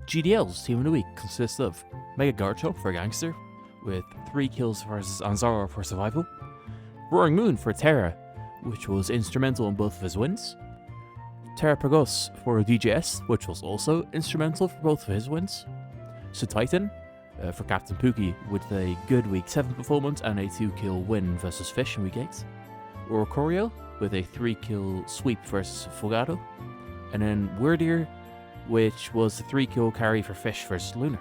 GDL's team of the week consists of Mega Garcho for Gangster, with 3 kills versus Anzaro for Survival, Roaring Moon for Terra, which was instrumental in both of his wins, Terra Pagos for DJS, which was also instrumental for both of his wins, So Titan for CapnPooky with a good week 7 performance and a 2-kill win versus Fish in week 8, Orocorio with a 3-kill sweep versus Fogado, and then Weirdeer, which was the 3-kill carry for Fish versus Lunar.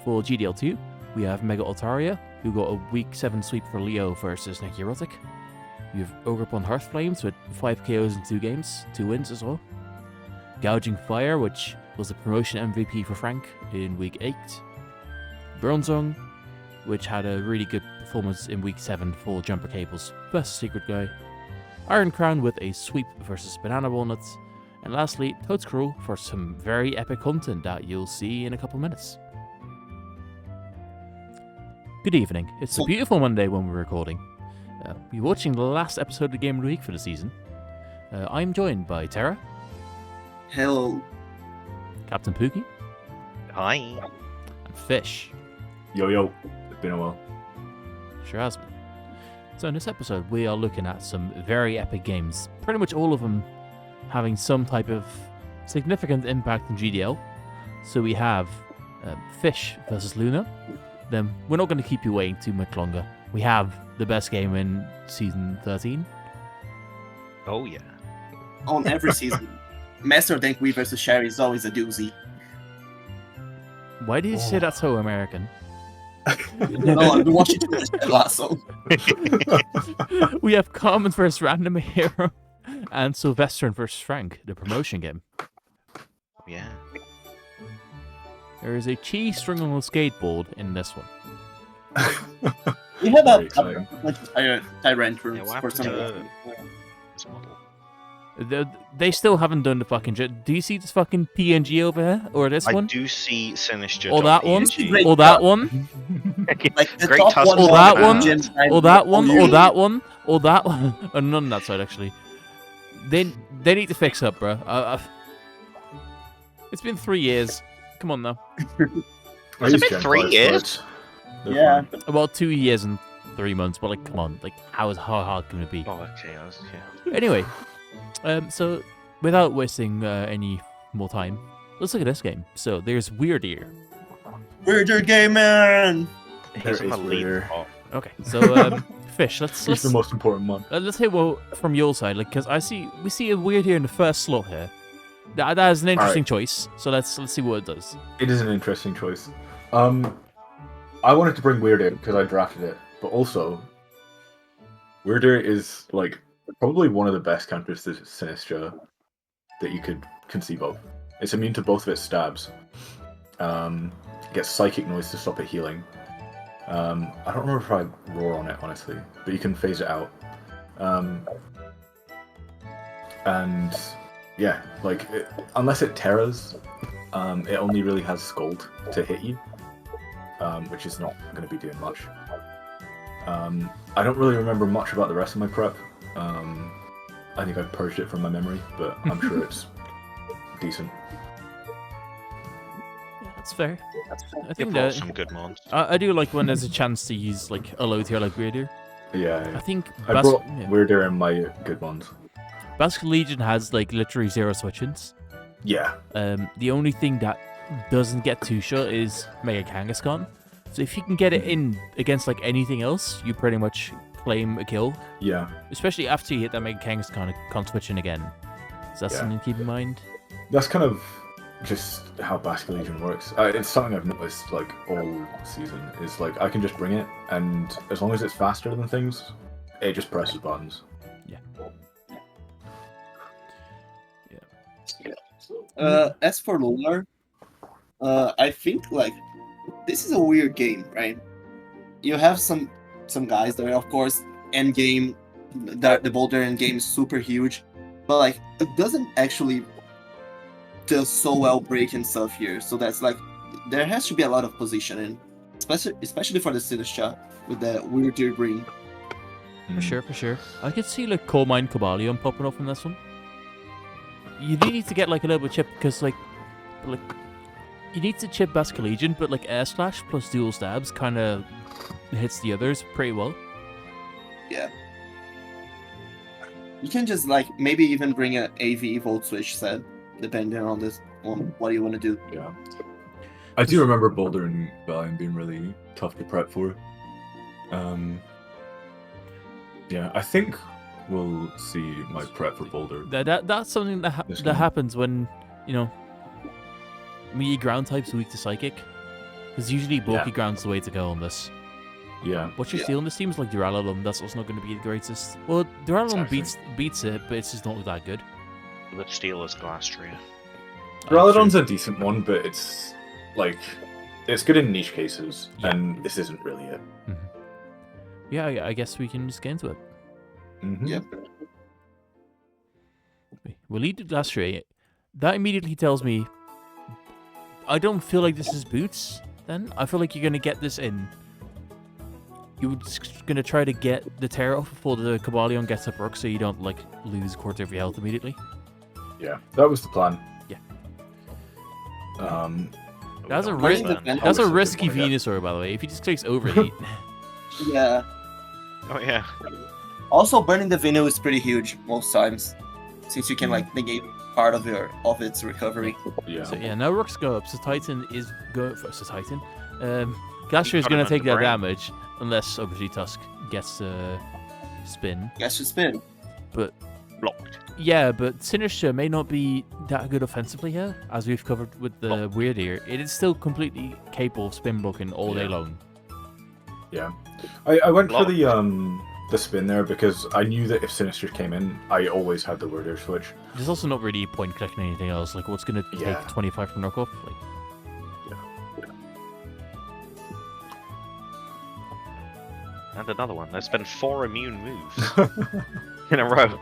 For GDL2, we have Mega Altaria, who got a week 7 sweep for Leo versus Necrotic. We have Ogrepon Hearthflames with 5 KOs in 2 games, 2 wins as well. Gouging Fire, which was the promotion MVP for Frank in week 8. Bronzong, which had a really good performance in week 7 for Jumper Cables versus Secret Guy. Iron Crown with a sweep versus Banana Walnuts. And lastly, Toad's Cruel for some very epic content that you'll see in a couple minutes. Good evening. It's a beautiful Monday when we're recording. You're watching the last episode of the Game of the Week for the season. I'm joined by Terra. Hello. CapnPooky. Hi. And Fish. Yo, it's been a while. Sure has been. So in this episode, we are looking at some very epic games. Pretty much all of them having some type of significant impact in GDL. So we have Fish versus Luna. Then we're not going to keep you waiting too much longer. We have the best game in season 13. Oh yeah. On every season, Master Tank We versus Sherry is always a doozy. Why do you say that's so American? No, I've been watching too much Ted Lasso. We have Carmen versus Random Hero and Sylvester versus Frank, the promotion game. Yeah. There is a cheese string on a skateboard in this one. We have Very a exciting. Tyrant Yeah, rooms what for happened some to reason. this model? They still haven't done the fucking shit. Do you see this fucking PNG over here? Or this I one? do see Sinister. Or that one? Great. Or that one? Like the Great top tussle. one. Or that was one. Jim Stein- Or that one? Oh, Or you- that one? Or that one? Oh, none on that side, actually. They need to fix up, bro. It's been 3 years. Come on, now. Has it been 3 years? Yeah. About 2 years and 3 months, but like, come on. Like, how hard can it be? Oh, okay. Yeah. Anyway, so without wasting any more time, let's look at this game. So there's Weirdeer. Weirder Game Man! Here's There my is lead. Weirder. Oh, Okay, so Fish, It's let's the most important one. let's hear well from your side, like, because we see a Weirdeer in the first slot here. That is an interesting choice. So let's see what it does. It is an interesting choice. I wanted to bring Weirder because I drafted it, but also Weirder is like probably one of the best counters to Sinistra that you could conceive of. It's immune to both of its stabs. Gets psychic noise to stop it healing. I don't remember if I roar on it honestly, but you can phase it out. And yeah, like unless it terras, it only really has Scold to hit you, which is not going to be doing much. I don't really remember much about the rest of my prep. I think I've purged it from my memory, but I'm sure it's decent. Yeah, that's fair. I you think brought that some good mons. I do like when there's a chance to use like a low tier like Weirdeer. Yeah, I think I brought Weirder in my good ones. Basque Legion has like literally 0 switch-ins. Yeah, The only thing that doesn't get two shot is Mega Kangaskhan. So if you can get it in against like anything else, you pretty much claim a kill. yeah. Especially after you hit that Mega Kangaskhan, it can't switch in again. So that's Yeah. something to keep in mind. That's kind of just how Basque Legion works. It's something I've noticed like all season. Is like I can just bring it, and as long as it's faster than things, it just presses buttons. As for Lunar, I think like this is a weird game, right? You have some guys that are, of course, end game. The boulder end game is super huge, but like it doesn't actually do so well breaking stuff here. So that's like there has to be a lot of positioning, especially for the Sinistra with the weirder bring. For sure. I could see like Coal Mine Cobalion popping up in this one. You do need to get like a little bit chip because like But like, you need to chip Basque Legion, but like Air Slash plus dual stabs kind of hits the others pretty well. Yeah. You can just like maybe even bring a AV Volt Switch set, depending on what you want to do. Yeah. I do remember Boulder and Valiant being really tough to prep for. Yeah, I think we'll see my prep for Boulder. That's something that happens when, you know, meaty ground types weak to Psychic. Because usually bulky ground's the way to go on this. Yeah. What you're stealing this seems like Duraludon. That's what's not going to be the greatest. Well, Duraludon beats it, but it's just not that good. The Steel is Glastria. Duraludon's a decent one, but it's like it's good in niche cases, and this isn't really it. Yeah, I guess we can just get into it. Yep. We'll lead to Glastria. That immediately tells me I don't feel like this is Boots, then. I feel like you're going to get this in. You're just going to try to get the Terra off before the Cobalion gets up Rook so you don't, like, lose a quarter of your health immediately. Yeah, that was the plan. Yeah. That's a risky Venusaur, by the way, if he just takes Overheat. Yeah. Oh, yeah. Also, burning the Venu is pretty huge most times, since you can, like, negate part of its recovery. Yeah. So, yeah, now Rooks go up, so Titan is going for... So, Titan. Glastria is going to take that damage, unless obviously Tusk gets to spin. Gets to spin. But blocked. Yeah, but Sinister may not be that good offensively here, as we've covered with the Weird Ear. It is still completely capable of spin blocking all day long. Yeah. I went for the spin there because I knew that if Sinister came in, I always had the Weird Ear switch. There's also not really a point collecting anything else. Like, what's going to take 25 from knockoff? Like, And another one. There's been 4 immune moves in a row.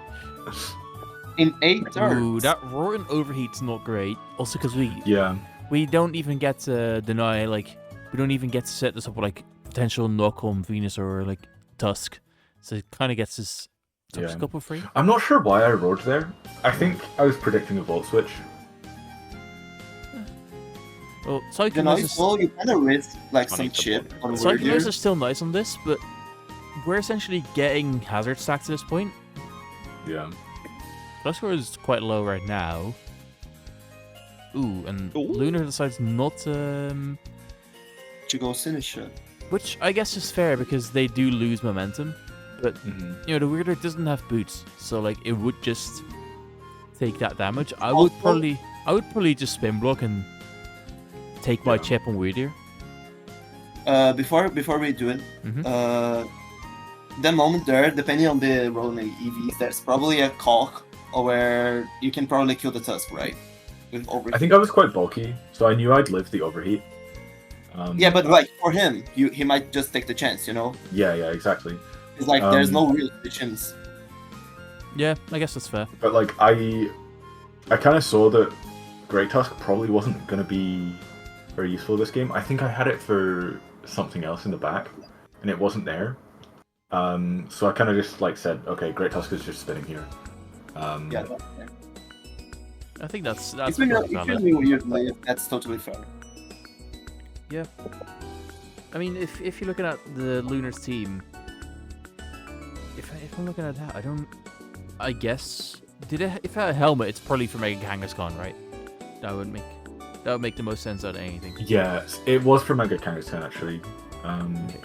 In 8 turns. Ooh, that Roaring Overheat's not great. Also, because we don't even get to deny, like, we don't even get to set this up with, like, potential knock-on Venus or, like, Tusk. So it kind of gets us a couple free. I'm not sure why I roared there. I think I was predicting a Volt Switch. You Well, you kind of risk, like, some chip on Weird Ear. Psychonose is still nice on this, but we're essentially getting hazard stacks at this point. Yeah. Plus score is quite low right now. Ooh, and Lunar decides not to go Sinister. Which I guess is fair because they do lose momentum. But you know, the Weirder doesn't have boots, so like it would just take that damage. I would probably just spin block and take my chip on Weirder. Before we do it, the moment there, depending on the rolling EVs, there's probably a cock where you can probably kill the Tusk, right? With Overheat. I think I was quite bulky, so I knew I'd live the Overheat. Yeah, but like for him, he might just take the chance, you know? Yeah, exactly. It's like there's no real options. Yeah, I guess that's fair. But like I kind of saw that Great Tusk probably wasn't going to be very useful this game. I think I had it for something else in the back, and it wasn't there. So I kind of just like said, okay, Great Tusk is just spinning here. Yeah, I think that's if that's totally fair. Yeah. I mean, if you're looking at the Lunar's team, if I'm looking at that, I guess if it had a helmet, it's probably for Mega Kangaskhan, right? That would make the most sense out of anything. Yeah, it was for Mega Kangaskhan actually. Okay.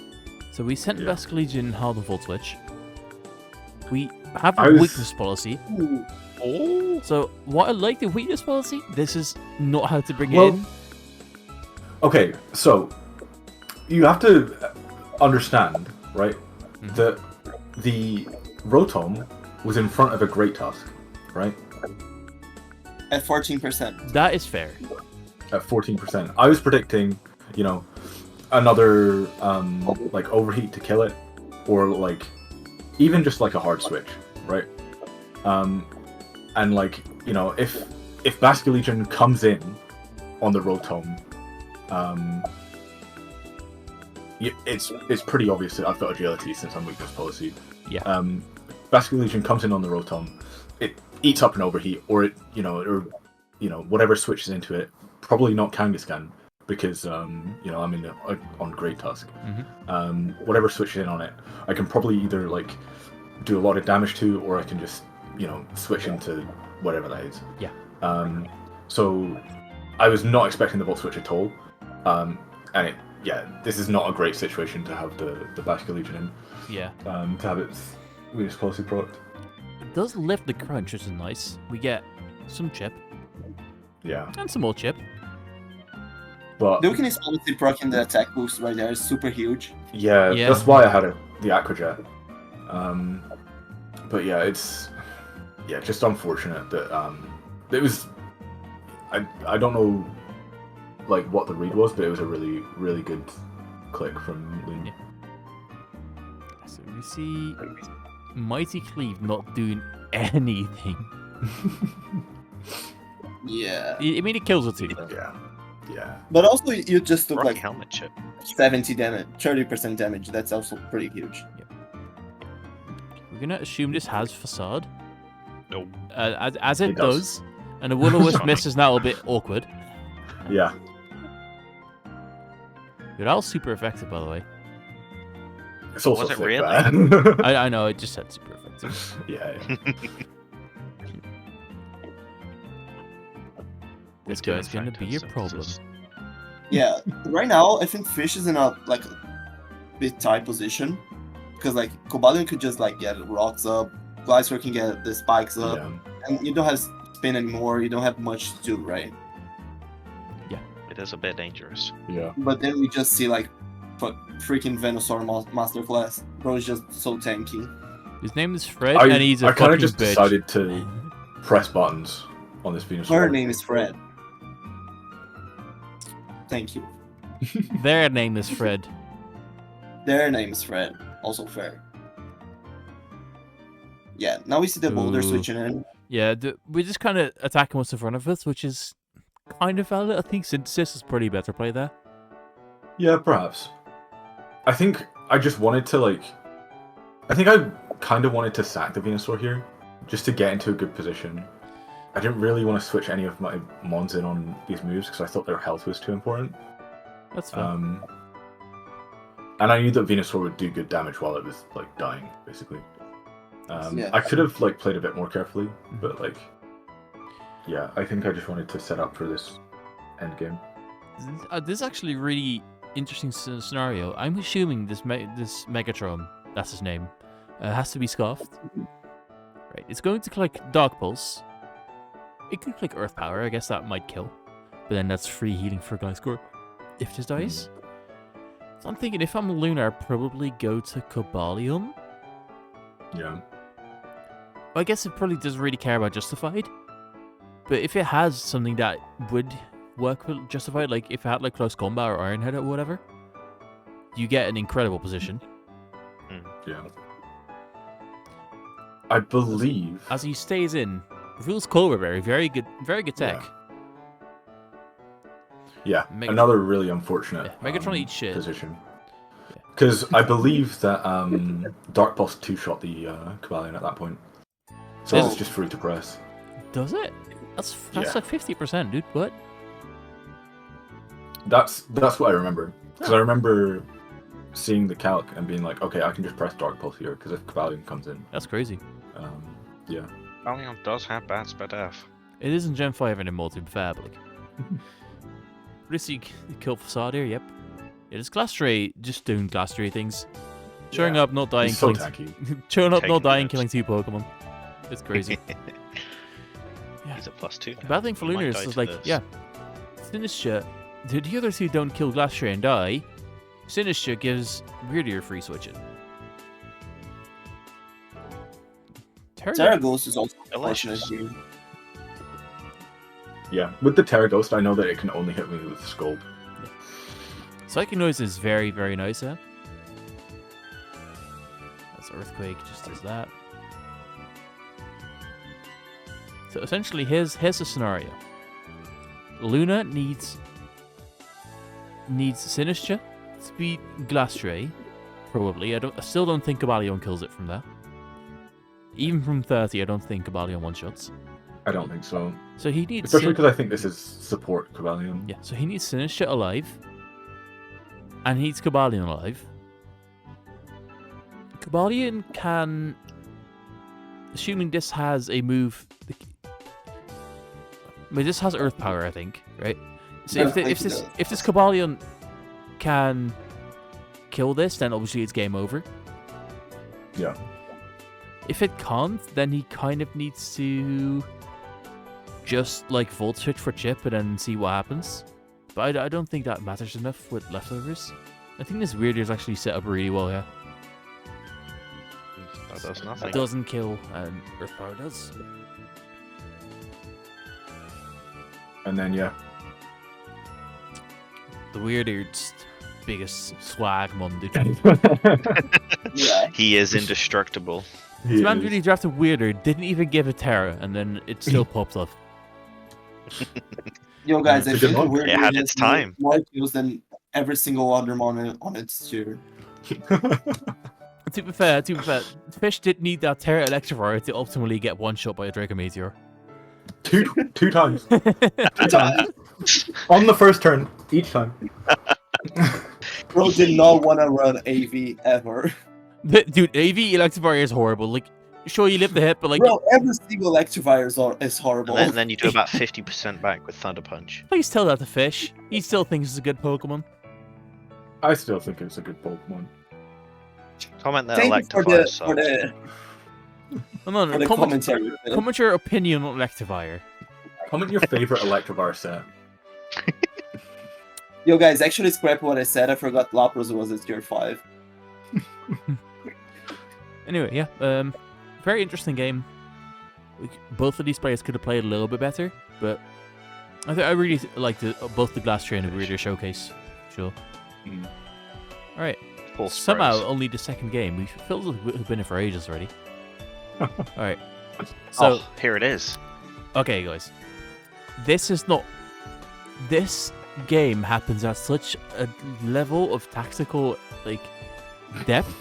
So we sent Basque Legion Hard Volt Switch. We have a weakness policy. Oh. So what I like the weakness policy, this is not how to bring it in. Okay, so you have to understand, right, that the Rotom was in front of a Great Tusk, right? At 14%. That is fair. At 14%. I was predicting, another like Overheat to kill it, or like even just like a hard switch, right? And like, if Basque Legion comes in on the Rotom, it's pretty obvious that I've got agility since I'm weakness policy. Yeah. Basque Legion comes in on the Rotom, it eats up an Overheat, or it, or whatever switches into it probably not Kangaskhan because I'm on Great Tusk. Whatever switches in on it, I can probably either like do a lot of damage to, or I can just switch into whatever that is. Yeah. So I was not expecting the Volt Switch at all, and this is not a great situation to have the Basket Legion in. Yeah. To have its Venus Policy product. It does lift the crunch, which is nice. We get some chip. Yeah. And some more chip. But Dukin is honestly proccing the attack boost right there. It's super huge. yeah, that's why I had the Aquajet. But yeah, it's just unfortunate that it was. I don't know like what the read was, but it was a really, really good click from Loon. Yeah. So we see Mighty Cleave not doing anything. Yeah. I mean, it kills it too. Yeah. But also, you just took Rock like helmet chip. 70 damage, 30% damage. That's also pretty huge. We're gonna assume this has Facade. Nope. As it It does. does. And the Will-O-Wisp miss is now a bit awkward. Yeah. But that was super effective, by the way. It's also Was it thick, really? man. I know, it just said super effective. yeah. This guy's gonna be a problem. Yeah. Right now, I think Fish is in a like bit tight position because like Cobalion could just like get rocks up, Glycer can get the spikes up, Yeah. and you don't have spin anymore. You don't have much to do, right? It is a bit dangerous. Yeah. But then we just see like freaking Venusaur Masterclass. Bro is just so tanky. His name is Fred, and he's a I kind fucking of just bitch. decided to press buttons on this Venusaur. Her name is Fred. Thank you. Their name is Fred. Their name is Fred. Also fair. Yeah, now we see the boulder Ooh. switching in. Yeah, we're just kind of attacking what's in front of us, which is kind of valid. I think Synthesis is pretty better play there. Yeah, perhaps. I think I just wanted to I think I kind of wanted to sack the Venusaur here, just to get into a good position. I didn't really want to switch any of my mons in on these moves because I thought their health was too important. That's fine. And I knew that Venusaur would do good damage while it was dying, basically. Yeah. I could have played a bit more carefully, but yeah, I think I just wanted to set up for this end game. This is actually a really interesting scenario. I'm assuming this Megatron, that's his name, has to be scoffed. Right, it's going to click Dark Pulse. It could click Earth Power, I guess that might kill. But then that's free healing for Gliscor if this dies. So I'm thinking if I'm Lunar, I'd probably go to Cobalion. Yeah. I guess it probably doesn't really care about Justified. But if it has something that would work with Justified, like if it had Close Combat or Ironhead or whatever, you get an incredible position. Yeah. I believe. As he stays in, Rules Colberberry, very good tech. Yeah, Megatron- another really unfortunate Megatron eats shit. position. Because I believe that Dark Pulse 2-shot the Cobalion at that point. So Does it's it? just free to press. Does it? That's Yeah. like 50%, dude. What? That's what I remember. Because I remember seeing the calc and being like, okay, I can just press Dark Pulse here, because if Cobalion comes in. That's crazy. Yeah. Valiant does have bad spread F. It isn't Gen 5 anymore, to be fair, but Pretty kill Facade here, yep. It is Glastrier just doing Glastrier things. Showing Yeah. up, not dying, He's so killing tanky. showing up, Taking not dying, hits. killing 2 Pokemon. It's crazy. Yeah. He's a +2. now. Bad thing for He might Lunar die is to like, this. yeah, Sinistra, the other 2 don't kill Glastrier and die. Sinistra gives Weirdier free switching. Terra Ghost is also Delicious. unfortunate here. Yeah. With the Terra Ghost, I know that it can only hit me with Scold. Psychic Noise is very, very nice, eh? That's Earthquake, just does that. So essentially, here's the scenario. Luna needs Sinistra to beat Glastrier, probably. I still don't think Cobalion kills it from there. Even from 30, I don't think Cobalion one-shots. I don't think so. So he needs... Especially because I think this is support Cobalion. Yeah, so he needs Sinistra alive. And he needs Cobalion alive. Cobalion can... Assuming this has a move... I mean, this has Earth Power, I think, right? So if this Cobalion can kill this, then obviously it's game over. Yeah. If it can't, then he kind of needs to just like Volt Switch for Chip and then see what happens. But I don't think that matters enough with leftovers. I think this Weirder is actually set up really well, yeah. That does nothing. It doesn't kill, and Earth Power does. And then, yeah. The Weirder's biggest swag mon, dude. Yeah. He is indestructible. This man really drafted Weirder, didn't even give it Terra, and then it still popped off. Yo, guys, I It's a think good Weird It had has its time. more kills than every single other mon on its tier. To be fair, Fish did need that Terra Electrifier to ultimately get one shot by a Draco Meteor. Two times. On the first turn, each time. Bro did not want to run AV ever. Dude, AV Electrifier is horrible. Like, sure, you lift the hit, but like... Bro, every single Electrifier is horrible. And then you do about 50% back with Thunder Punch. Please tell that to Fish. He still thinks it's a good Pokemon. I still think it's a good Pokemon. Comment that Thank you for Electivire the, sucks. for the, No, for the comment, commentary. comment your opinion on Electivire. Comment your favorite Electivire set. Yo, guys, actually scrap what I said. I forgot Lapras was at tier 5. Anyway, yeah, very interesting game. Both of these players could have played a little bit better, but I really liked both the Glass Train and Weirder Showcase. Sure. Mm. All right. Full Somehow, sprays. only the second game. We feel like we've been here for ages already. All right. So, Oh, here it is. okay, guys. This is not. This game happens at such a level of tactical depth.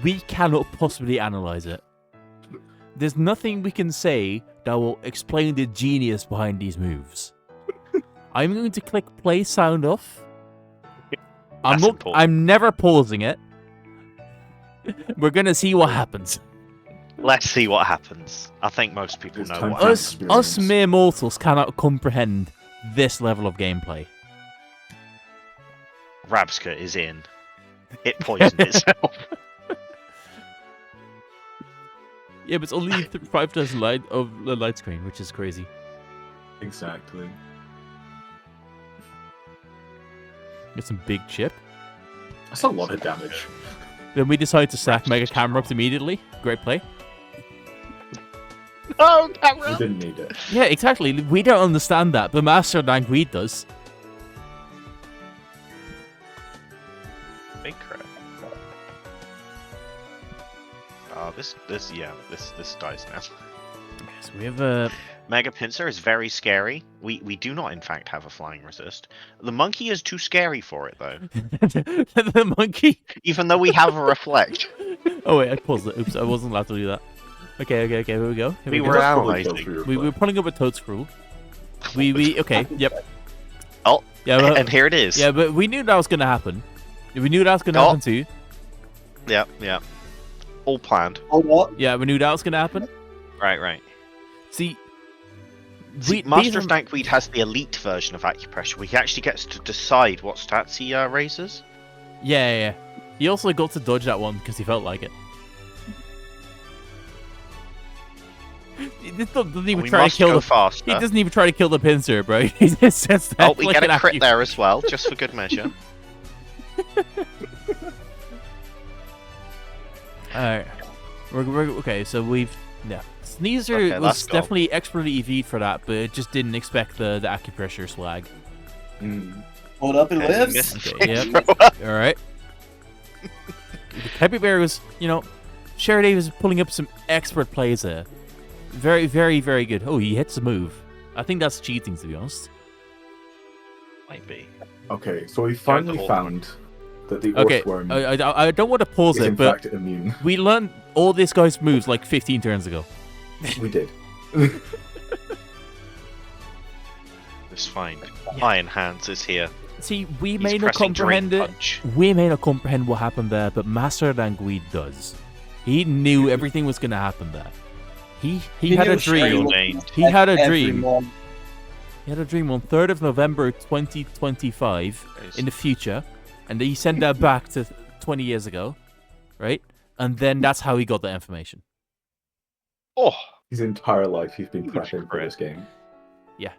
We cannot possibly analyze it. There's nothing we can say that will explain the genius behind these moves. I'm going to click play sound off. That's important. I'm never pausing it. We're gonna see what happens. Let's see what happens. I think most people It's know time what for happens. Us mere mortals cannot comprehend this level of gameplay. Rabska is in. It poisoned itself. Yeah, but it's only 5,000 light of the light screen, which is crazy. Exactly. Get some big chip. That's a lot of damage. Then we decide to sack Mega Camerupt immediately. Great play. Oh, We camera! didn't need it. Yeah, exactly. We don't understand that, but Master Langweed does. Big crap. Oh, this dies now. Okay, so we have a... Mega Pinsir is very scary. We do not, in fact, have a flying resist. The monkey is too scary for it, though. the monkey. Even though we have a reflect. Oh wait, I paused it. Oops, I wasn't allowed to do that. Okay, here we go. Here We go. were That's probably analyzing. close for your We play. were pulling up a Toad Screw. Okay, yep. Oh, Yeah, but, and here it is. yeah, but we knew that was gonna happen. We knew that was gonna Oh. happen too. Yeah. All planned. Oh, what? Yeah, we knew that was gonna happen. Right. See, Master Stankweed has the elite version of acupressure, where he actually gets to decide what stats he raises. Yeah. He also got to dodge that one because he felt like it. He doesn't even We try to must kill go the. faster. He doesn't even try to kill the pincer, bro. He just sets that. Oh, we get a crit there as well, just for good measure. Alright. We're okay, so we've. Yeah. Sneezer Okay, was let's go. definitely expertly EV'd for that, but it just didn't expect the acupressure swag. Mm. Hold up, it Okay, lives. missed. Okay, yep. Alright. The Peppy Bear was, Sheridan was pulling up some expert plays there. Very, very, very good. Oh, he hits a move. I think that's cheating, to be honest. Might be. Okay, so we finally hold. found that the Okay, Earthworm I don't want to pause is in it, but fact immune. we learned all this guy's moves like 15 turns ago. We did. It's fine. Yeah. Iron Hands is here. See, we He's may not pressing comprehend Drain it. Punch. We may not comprehend what happened there, but Master Languid does. He knew everything was going to happen there. He had a knew Sherry dream. named. He had a every dream. moment. He had a dream on 3rd of November 2025 in the future, and he sent that back to 20 years ago, right? And then that's how he got the information. Oh, His entire life, he's been Huge prepping for crit. this game. Yeah.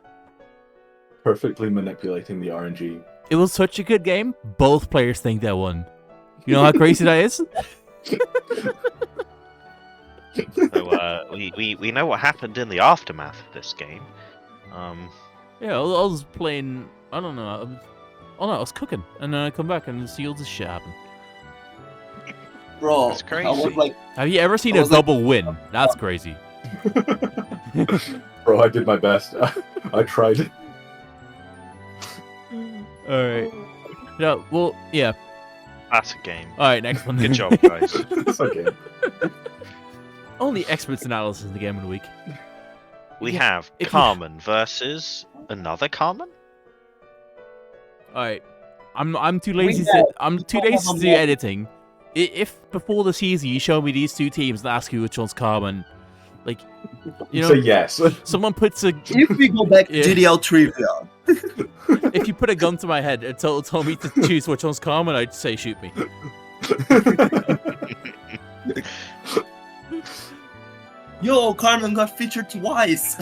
Perfectly manipulating the RNG. It was such a good game, both players think they won. You know how crazy that is? so we know what happened in the aftermath of this game. Yeah, I was playing, I don't know, I was cooking, and then I come back and see all this shit happen. Bro, That's crazy. I was like, Have you ever seen I a was like- double win? That's crazy. Bro, I did my best. I tried. Alright. Yeah, well, yeah. That's a game. Alright, next one. Good job, guys. It's okay. Only experts analysis in the game of the week. We Yeah, have if you- Carmen versus another Carmen. Alright. I'm too lazy have- I'm too lazy to do editing. If before the season you show me these two teams and ask you which one's Carmen, like, you know, Say yes. someone puts a if we go back to Yeah. GDL trivia, if you put a gun to my head and told me to choose which one's Carmen, I'd say shoot me. yo, Carmen got featured twice.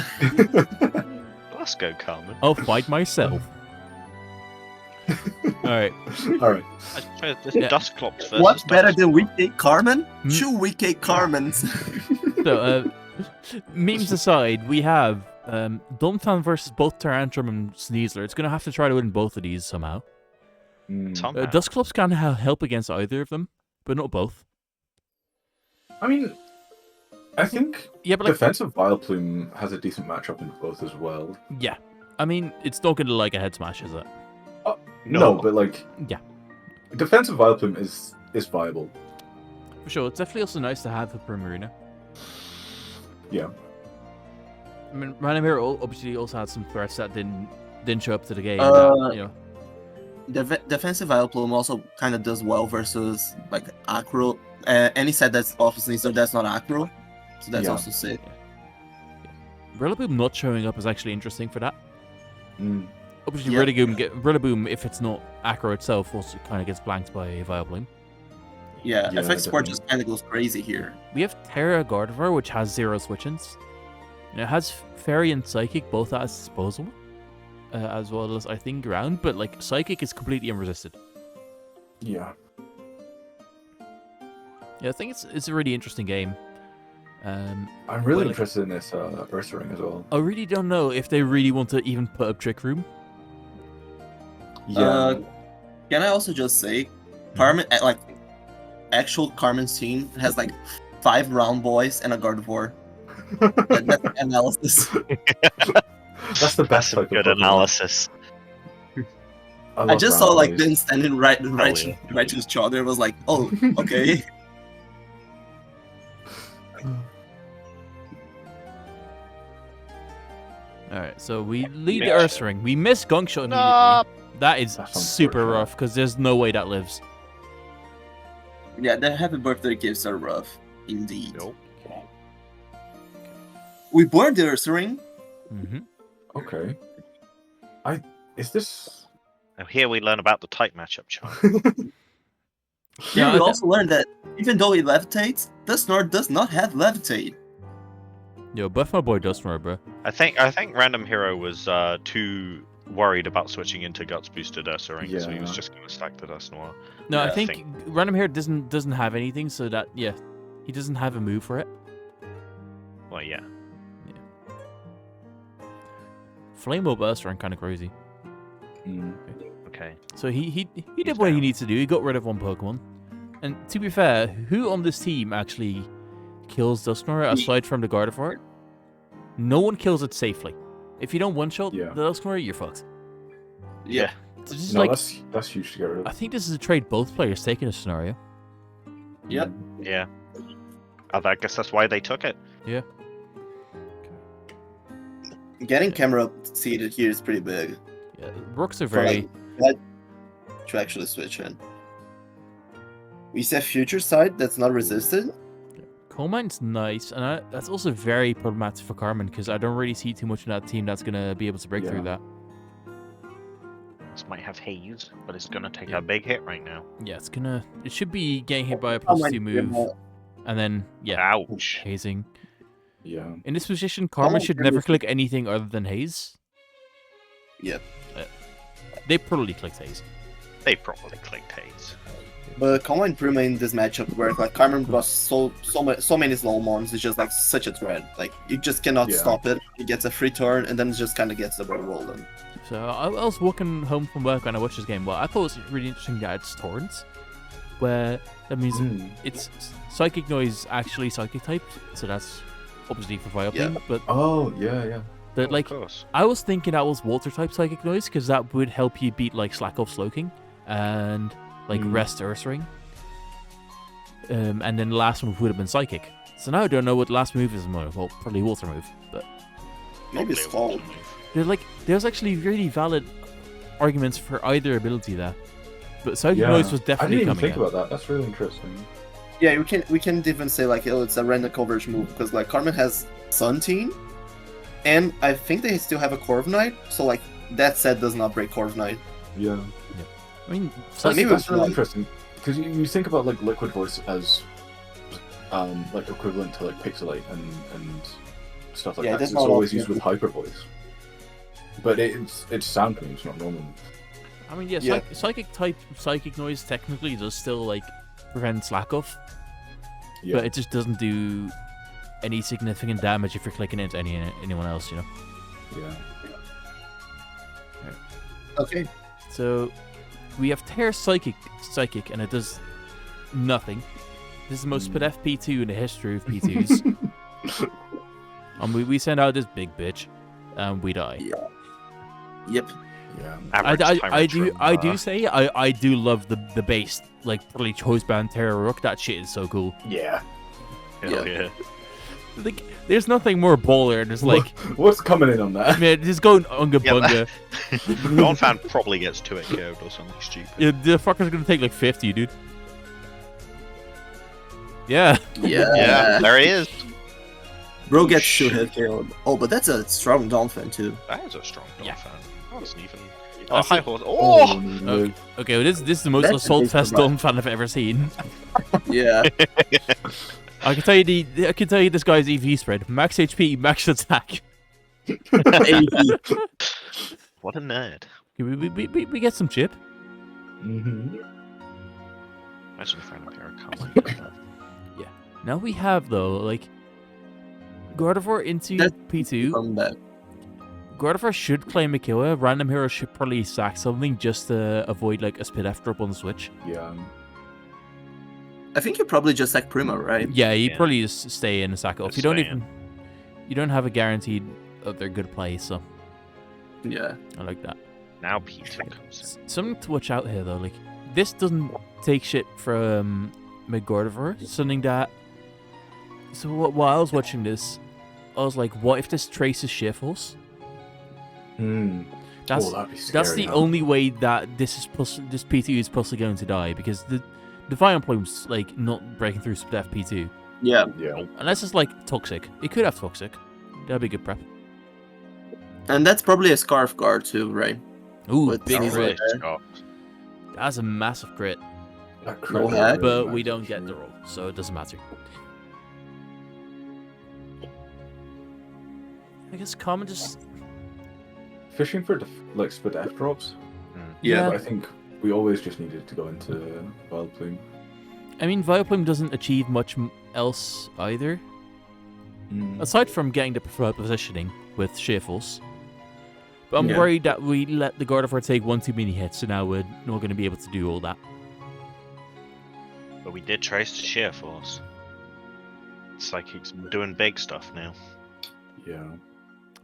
Let's go, Carmen. I'll fight myself. Alright. Alright. This Yeah. Dustclops versus What's better Dust- than Weekday Carmen? Hmm? 2 Weekday Carmens. So, memes aside, we have Dumbfan versus both Tarantrum and Sneasler. It's going to have to try to win both of these somehow. Somehow. Dustclops can help against either of them, but not both. I mean, I think Yeah, but like, defensive Vileplume has a decent matchup in both as well. yeah. I mean, it's not going to like a head smash, is it? No, but like, Yeah. defensive Vileplume is viable. For sure. It's definitely also nice to have for Primarina. Yeah. I mean, Random Hero obviously also had some threats that didn't show up to the game. Uh, that, you know, Defensive Vileplume also kind of does well versus like Acro. Any set that's obviously so that's not Acro, so that's Yeah. also sick. Rillaboom not showing up is actually interesting for that. Mm. Obviously, Yeah. Rillaboom, if it's not Acro itself, also kind of gets blanked by Vileplume. Yeah, Yeah, FX Sport definitely. just kind of goes crazy here. We have Terra Gardevoir, which has 0 switch-ins. And it has Fairy and Psychic both at its disposal, as well as, I think, Ground, but like Psychic is completely unresisted. Yeah. Yeah, I think it's a really interesting game. I'm really Well, like- interested in this Ursa Ring as well. I really don't know if they really want to even put up Trick Room. Yeah. Can I also just say, Carmen, like actual Carmen's team has like 5 round boys and a Gardevoir. That's the analysis. That's the That's best some type good of Pokemon. analysis. I love just saw round like boys. them standing right yeah. to each other. It was like, oh, okay. Alright, so we lead the Yeah. Ursa Ring. We miss Gunk Shot immediately. No. That is That's super unfortunate. rough, because there's no way that lives. Yeah, the happy birthday gifts are rough, indeed. Nope. We burned the Ursa Ring. Mm-hmm. Okay. Is this? Now here we learn about the type matchup chart. Yeah, we I- also learned that even though it levitates, the Snort does not have levitate. Yo, buff my boy Dustmore, bro. I think Random Hero was too worried about switching into Guts boosted Ursa Ring, so he was Yeah. just going to stack the Dust Noir. No, Yeah, I I think Random Hair doesn't have anything, so that he doesn't have a move for it. Well, yeah. Flame Up Ursa Ring kind of crazy. Mm. Okay. So he did He's what he down. needs to do. He got rid of one Pokemon. And to be fair, who on this team actually kills Dusknoir aside from the Gardevoir? No one kills it safely. If you don't one-shot Yeah. the Dusknoir, you're fucked. Yeah. It's just No, like, that's huge to get rid I of. think this is a trade both players take in a scenario. Yep. Yeah. I guess that's why they took it. getting camera seated here is pretty big. Yeah, rooks are For, very. like, to actually switch in. We see a future side that's not resisted. Coal mine's nice, and that's also very problematic for Carmen because I don't really see too much in that team that's gonna be able to break through that. This might have haze, but it's gonna take Yeah. a big hit right now. Yeah, it should be getting hit by a +2 move, and then yeah, Ouch. hazing. Yeah. In this position, Carmen should never click anything other than haze. Yep. They probably clicked haze. They probably clicked haze. But Combine Prima in this matchup where like Carmen was so many slow mons is just like such a threat. Like you just cannot stop it. He gets a free turn and then it just kind of gets the ball rolling. So I was walking home from work when I watched this game. Well, I thought it was really interesting that it's torrents, where that means it's psychic noise actually psychic typed. So that's obviously for Vileplume. But But like, I was thinking that was water type psychic noise because that would help you beat like Slack Off Slowking and like Rest Earth Ring. And then the last move would have been psychic. So now I don't know what the last move is. Well, probably water move, but maybe it's Scald. There's actually really valid arguments for either ability there. But psychic noise was definitely coming. I didn't even think about that. That's really interesting. Yeah, we can even say like, oh, it's a random coverage move because like Carmen has Sun Team, and I think they still have a Corviknight. So like that set does not break Corviknight. Yeah. I mean, that's really interesting because you think about like Liquid Voice as like equivalent to like Pixelate and stuff like that. It's always used with Hyper Voice, but it's sound moves, not normal. I mean, yeah, psychic type psychic noise technically does still like prevent slack off, but it just doesn't do any significant damage if you're clicking into anyone else, you know. Yeah. Okay. So we have Terra Psychic, and it does nothing. This is the most split FP2 in the history of P2s. And we send out this big bitch, and we die. Yeah. Yep. Yeah. I do say I do love the base, like probably choice band Terra Rook. That shit is so cool. Yeah. Hell yeah. Like, there's nothing more baller. There's like, what's coming in on that? Man, just going unga bunga. Non-fan probably gets 2 KO'd or something stupid. Yeah, the fucker's gonna take like 50, dude. Yeah. Yeah, there he is. Bro gets 2 hit KO'd. Oh, but that's a strong Dolphin too. That is a strong Dolphin. That wasn't even. Oh, High horse. Oh! Okay, well, this is the most assault fest Dolphin fan I've ever seen. Yeah. I can tell you this guy's EV spread: max HP, max attack. What a nerd. We get some chip. Mm-hmm. Imagine if I had a pair of colors. Yeah. Now we have though, like, Gardevoir into P2. Gardevoir should claim a killer. Random hero should probably sack something just to avoid like a spit F drop on the switch. Yeah. I think you probably just sack Prima, right? Yeah, you probably just stay in and sack it off. You don't have a guaranteed other good play, so yeah, I like that. Now P2 comes in. Something to watch out here though, like this doesn't take shit from Gardevoir. Something that. So while I was watching this, I was like, what if this traces Sheer Force? That's the only way that this P2 is possibly going to die, because the Vileplume's like not breaking through split P2. Yeah. Unless it's like Toxic. It could have Toxic. That'd be good prep. And that's probably a Scarf Guard too, right? Ooh, With big Caesar crit. there. That's a massive crit. No hack. But we don't get the roll, so it doesn't matter. I guess common just fishing for like split F drops. Yeah. But I think we always just needed to go into Vileplume. I mean, Vileplume doesn't achieve much else either. Aside from getting the preferred positioning with Sheer Force. But I'm worried that we let the Gardevoir take 1 too many hits, so now we're not going to be able to do all that. But we did trace to Sheer Force. It's like he's doing big stuff now. Yeah.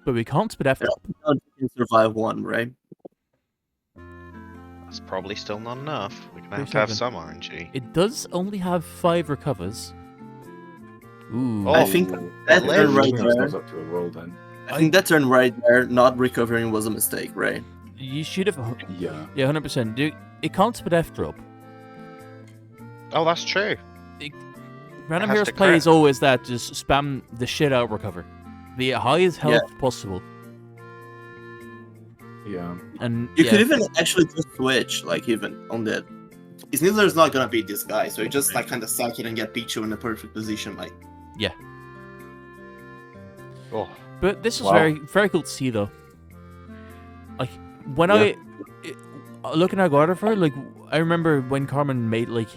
But we can't spit F. You can survive 1, right? That's probably still not enough. We're going to have some RNG. It does only have 5 recovers. Ooh. Oh, I think that's the right there. there. Up to a roll then. I think that turn right there, not recovering, was a mistake, right? You should have. Yeah. Yeah, 100%. It counts with F drop. Oh, that's true. Random has Heroes to play crit. is always that, just spam the shit out of recover. The highest health possible. Yeah. And You could even actually just switch, like even on that. Snizzler's not gonna beat this guy, so you just like kind of suck it and get Pichu in the perfect position, like. Oh, But this was Wow. very, very cool to see, though. Like, when looking at God of War, like, I remember when Carmen made, like,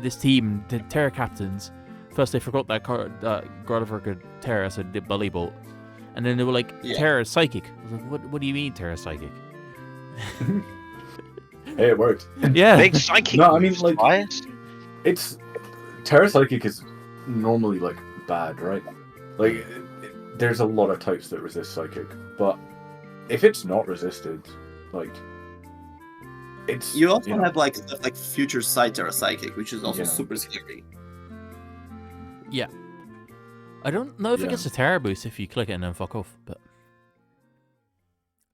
this team, the Terra captains, first they forgot that God of War could Terra, so they did Bully Bolt. And then they were like, Terra Psychic. I was like, what do you mean Terra Psychic? Hey, it worked. Yeah. big psychic. No, I mean, moves, like- Tobias. It's Terra Psychic is normally like bad, right? Like there's a lot of types that resist Psychic, but if it's not resisted, like it's You also know, have like stuff like Future Sight Terra Psychic, which is also Yeah. super scary. I don't know if it Yeah. gets a Terra boost if you click it and then fuck off, but...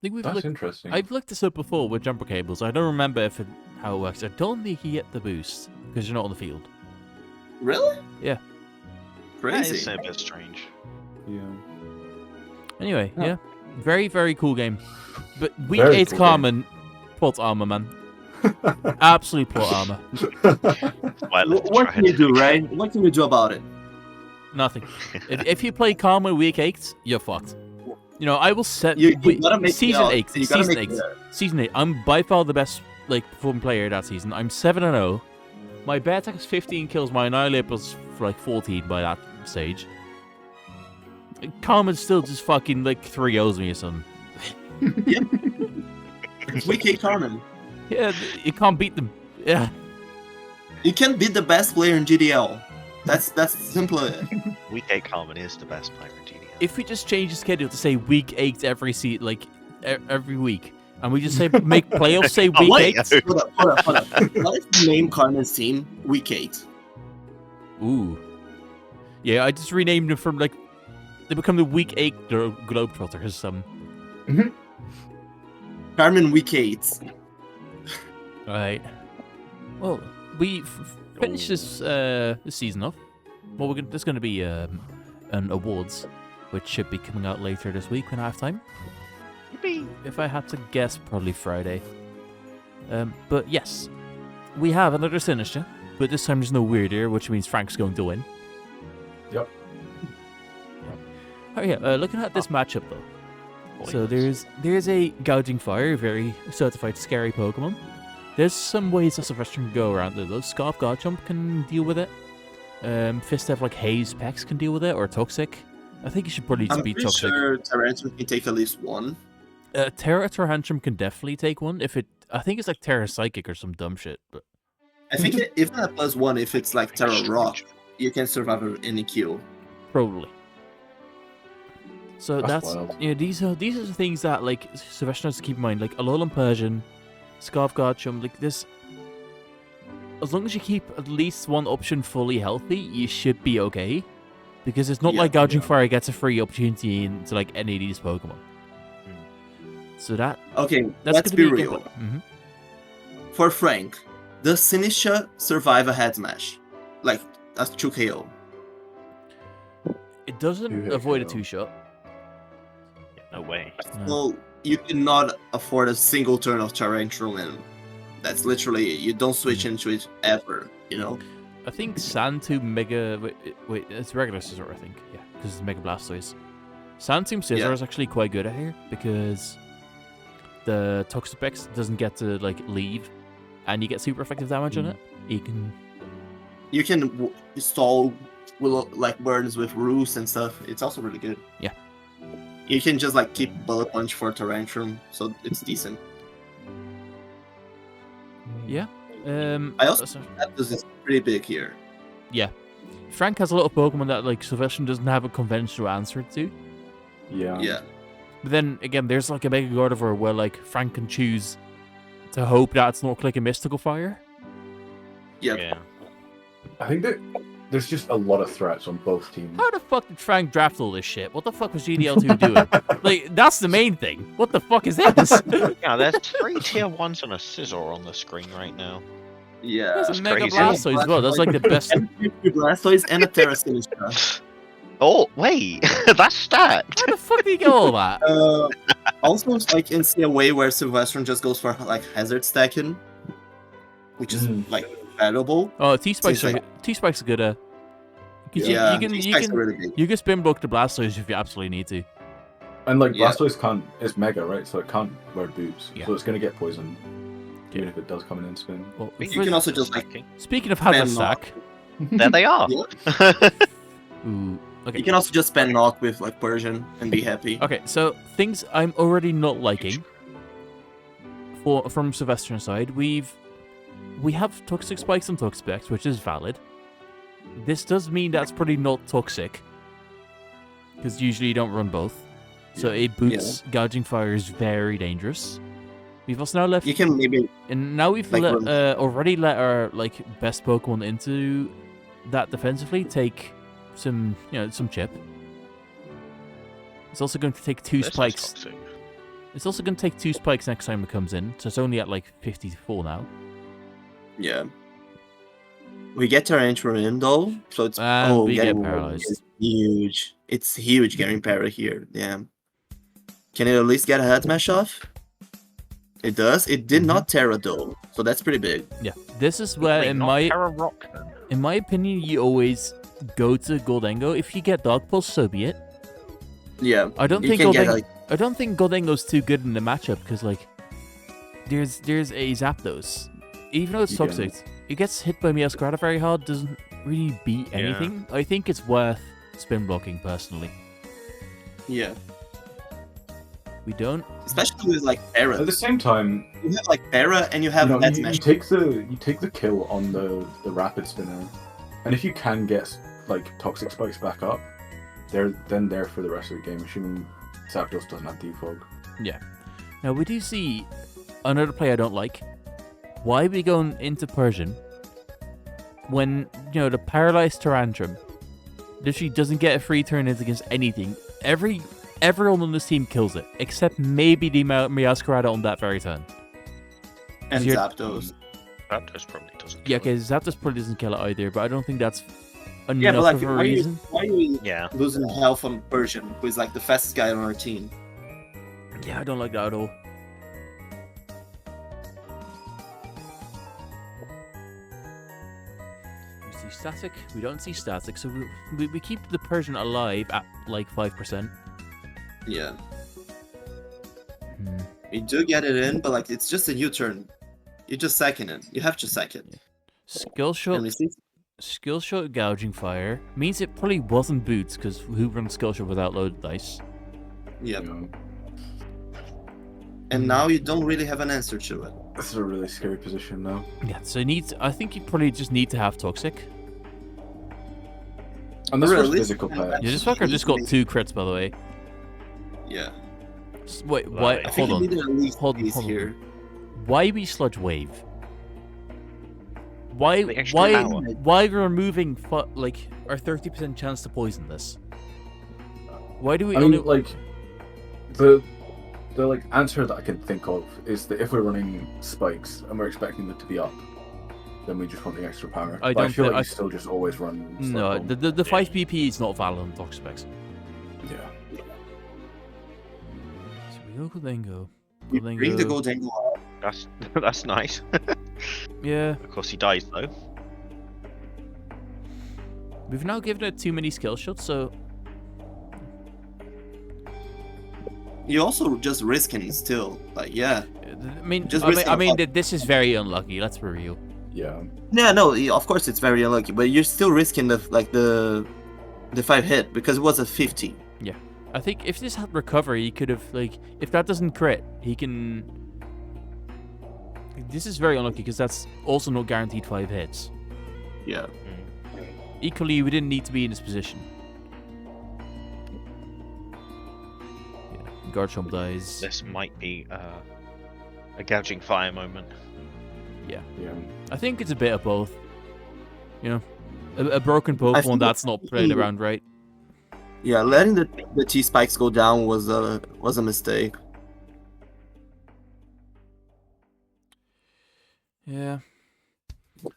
I think that's interesting. I've looked this up before with jumper cables. I don't remember how it works. I don't think you get the boost because you're not on the field. Really? Yeah. That is Crazy. a bit strange. Yeah. Anyway, Yeah. yeah. Very, very cool game. But week Very 8 cool Carmen, plot armor, man. Absolute plot armor. Well, let's What try can it. you do, right? What can you do about it? Nothing. If you play Carmen week 8, you're fucked. You know, I will set You gotta make season it out. 8. You gotta Season make 8. it out. Season 8. I'm by far the best performing player that season. I'm 7-0. My bear attack is 15 kills. My annihilate was for 14 by that stage. Carmen's still just fucking 3-0s me or something. We kick Carmen. Yeah, you can't beat them. Yeah. You can beat the best player in GDL. That's simple. Week 8 Carmen is the best player in GDL. If we just change the schedule to say week 8 every every week, and we just say make playoffs say Oh, week wait. 8. Hold up. What if you name Carmen's team Week 8? Ooh. Yeah, I just renamed them from they become the week 8 Globetrotters. Carmen Week 8. Right. Well, we finished this season off. Well, there's going to be an awards, which should be coming out later this week when I have time. If I had to guess, probably Friday. But yes, we have another Sinister, but this time there's no weirder, which means Frank's going to win. Yep. Oh yeah, looking at this matchup though. So there's a Gouging Fire, very certified scary Pokemon. There's some ways that Sylvester can go around it though. Scarf Garchomp can deal with it. Fistev Haze Pex can deal with it, or Toxic. I think you should probably just I'm be pretty Toxic. sure Tyrantrum can take at least one. Terra Tyrantrum can definitely take one. I think it's Terra Psychic or some dumb shit, but I think even at +1, if it's like Terra Rock, you can survive any kill. probably. So That's wild. these are the things that Sylvester has to keep in mind. Alolan Persian, Scarf Garchomp, this. As long as you keep at least one option fully healthy, you should be okay. Because it's not Yeah, like Gouging yeah. Fire gets a free opportunity into any of these Pokemon. So Okay, that's let's gonna be a good real. one. For Frank, does Sinistra survive a head smash? That's 2 KO. It doesn't Two-hit avoid a KO. 2-shot. No way. No. Well, you cannot afford a single turn of Tyrantrum, and that's literally, you don't switch into it ever, you know? I think Sandtomb Mega. Wait, it's regular Scizor, I think. Yeah, because it's Mega Blastoise. Sandtomb Scizor Yeah. is actually quite good at here because the Toxapex doesn't get to leave, and you get super effective damage on it. You can. You can stall burns with Roost and stuff. It's also really good. Yeah. You can just keep Bullet Punch for Tyrantrum, so it's decent. Yeah. I also so- that is pretty big here. yeah. Frank has a lot of Pokemon that Sylvester doesn't have a conventional answer to. Yeah. Yeah. But then again, there's a Mega Gardevoir where Frank can choose to hope that it's not a Mystical Fire. Yeah. Yeah. I think that there's just a lot of threats on both teams. How the fuck did Frank draft all this shit? What the fuck was GDL2 doing? Like, that's the main thing. What the fuck is this? Yeah, there's 3 tier 1s and a scissor on the screen right now. Yeah. There's That's a Mega crazy. Blastoise as well. That's like the best. And 2 Blastoise and a Terra Sinistra. Oh, wait. That's stacked. How the fuck did he get all that? Also, I can see a way where Sylvestron just goes for like hazard stacking, which is like valuable. Oh, T-Spike's Seems T-Spike's a good. Yeah, you these spikes are really big. can spin block the Blastoise if you absolutely need to. And like Yeah. Blastoise can't is mega, right? So it can't wear boots. Yeah. So it's gonna get poisoned. Even Yeah. if it does come in and spin. Well, You can also just like speaking of hazard spam knock. stack. There they are. Ooh, okay. You can also just spend knock with like Persian and be happy. Okay, so things I'm already not liking from Sylvestron's side. We have toxic spikes and toxic specs, which is valid. This does mean that's pretty not toxic, because usually you don't run both. So a boots gouging fire is very dangerous. We've also now left, You can maybe and now we've like, already let our like best Pokemon into that defensively take some some chip. It's also going to take 2 This is spikes. toxic. It's also going to take 2 spikes next time it comes in, so it's only at like 54 now. yeah. We get our entry in though, so it's And we get getting paralyzed. is huge. It's huge getting para here. Damn. Can it at least get a head smash off? It does. It did not Terra though, so that's pretty big. Yeah, this is where, Wait, in not my Terra Rock, then? in my opinion, you always go to Goldengo. If you get Dog Pulse, so be it. Yeah. I don't You think can get, Goldengo. like, I don't think Goldengo's too good in the matchup because like, there's a Zapdos. Even though it's You can- toxic, it gets hit by Meowscarada very hard. Doesn't really beat Yeah. anything. I think it's worth spin blocking personally. yeah. We don't. Especially with like Terra. At the same time, You have like Terra and you have you, know, head you smash. take the kill on the rapid spinner, and if you can get like toxic spikes back up, they're then there for the rest of the game, assuming Zapdos doesn't have defog. Now we do see another play I don't like. Why are we going into Persian when the paralyzed Tyrantrum literally doesn't get a free turn in against anything? Everyone on this team kills it, except maybe the Meowscarada on that very turn. and you're- Zapdos. Zapdos probably doesn't. Yeah, kill it. okay, Zapdos probably doesn't kill it either, but I don't think that's enough Yeah, but like, of a why are reason. you Yeah. losing health on Persian, who is like the fastest guy on our team? Yeah, I don't like that at all. We see static. We don't see static, so we keep the Persian alive at like 5%. Yeah. Hmm. You do get it in, but like it's just a U-turn. You just second it. You have to second. Skill And shot. we see Skill shot gouging fire means it probably wasn't boots because who runs skill shot without loaded dice? yeah. You know, And now you don't really have an answer to it. this is a really scary position now. Yeah, so I think you probably just need to have toxic. And this Really? was physical play. Yeah, this fucker just got 2 crits by the way. Yeah. Wait, Well, why? I I think Hold you on. need at least Hold these on. here. Why we sludge wave? Why The extra why power. why we're removing like our 30% chance to poison this? Why do we I only mean, like the like answer that I can think of is that if we're running spikes and we're expecting them to be up, then we just want the extra power. I But don't feel thi- like I- you still just always run. No, Slug the 5 PP is not valid on Toxic Specs. Bomb. Yeah. So we go Goldengo. You bring the Goldengo out. That's nice. Yeah, Of course, he dies though. we've now given it too many skill shots, so You also just risking still. Like, yeah. I mean, Just I mean, risking I mean up. that this is very unlucky. Let's be real. Yeah. Yeah, no, of course it's very unlucky, but you're still risking the 5 hit because it was a 50. I think if this had recovery, he could have like if that doesn't crit, he can. This is very unlucky because that's also not guaranteed 5 hits. Yeah. Equally, we didn't need to be in this position. Yeah, Garchomp dies. This might be a gouging fire moment. Yeah. I think it's a bit of both. A broken I Pokemon think that's not played around right. Yeah, letting the T spikes go down was a mistake. Yeah.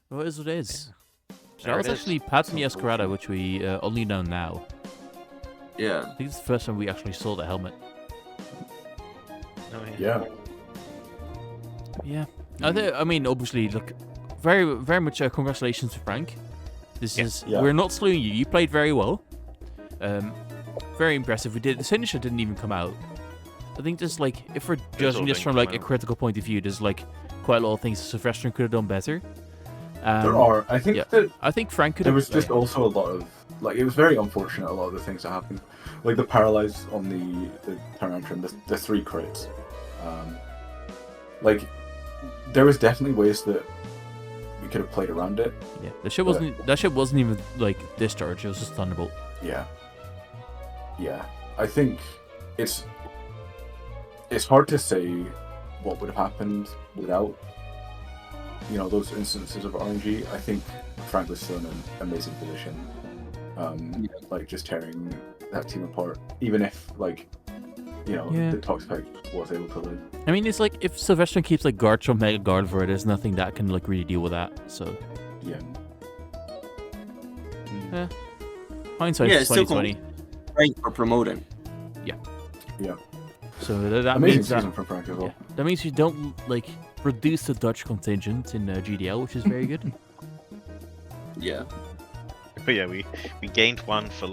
Well, it is what it is. There That was it is. actually Patsy Escarada, which we only know now. Yeah. I think it's the first time we actually saw the helmet. Oh, Yeah. Yeah. I mean, obviously, look, very, very much congratulations to Frank. This is we're not slewing you. You played very well. Very impressive. The signature didn't even come out. I think there's like, if we're judging this from like a critical point of view, there's like quite a lot of things Sylvester could have done better. There are. I think that I think Frank could there have. was just also a lot of like, it was very unfortunate, a lot of the things that happened, like the paralyze on the Tyrantrum, the 3 crits. Like there was definitely ways that we could have played around it. Yeah, that shit wasn't even like discharge. It was just Thunderbolt. Yeah. I think it's hard to say what would have happened without, you know, those instances of RNG. I think Frank was still in an amazing position, like just tearing that team apart. Even if, like, you know, the Toxpack was able to live. I mean, it's like if Sylvester keeps like Garchomp Mega Gardevoir, there's nothing that can like really deal with that. So Yeah. Hindsight is 2020. Frank for promoting. Yeah. So that Amazing means season from Frank as well. that means you don't like reduce the Dutch contingent in GDL, which is very good. Yeah. But yeah, we gained 1 for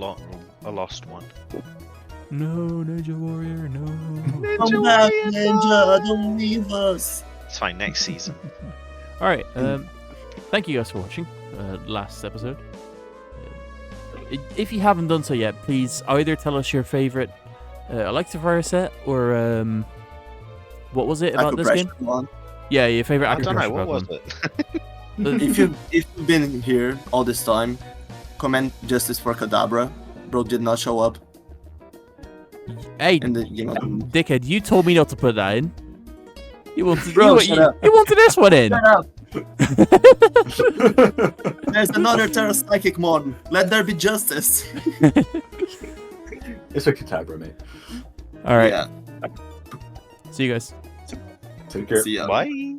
a lost 1. No, Ninja Warrior, no. Come back, Ninja! Don't leave us! It's fine, next season. All right. Thank you guys for watching last episode. If you haven't done so yet, please either tell us your favorite Alexa Fire set or what was it about this game? One. Yeah, your favorite I don't know, Acupressure what was Pokemon. it? If you've been here all this time, comment Justice for Kadabra. Bro did not show up. Hey, And dickhead, you told me not to put that in. You wanted, Bro, you shut up. wanted this one in. Shut up! There's another Terra Psychic Mon. Let there be justice. It's a Kadabra, mate. All right. Yeah. See you guys. Take care. See ya. Bye!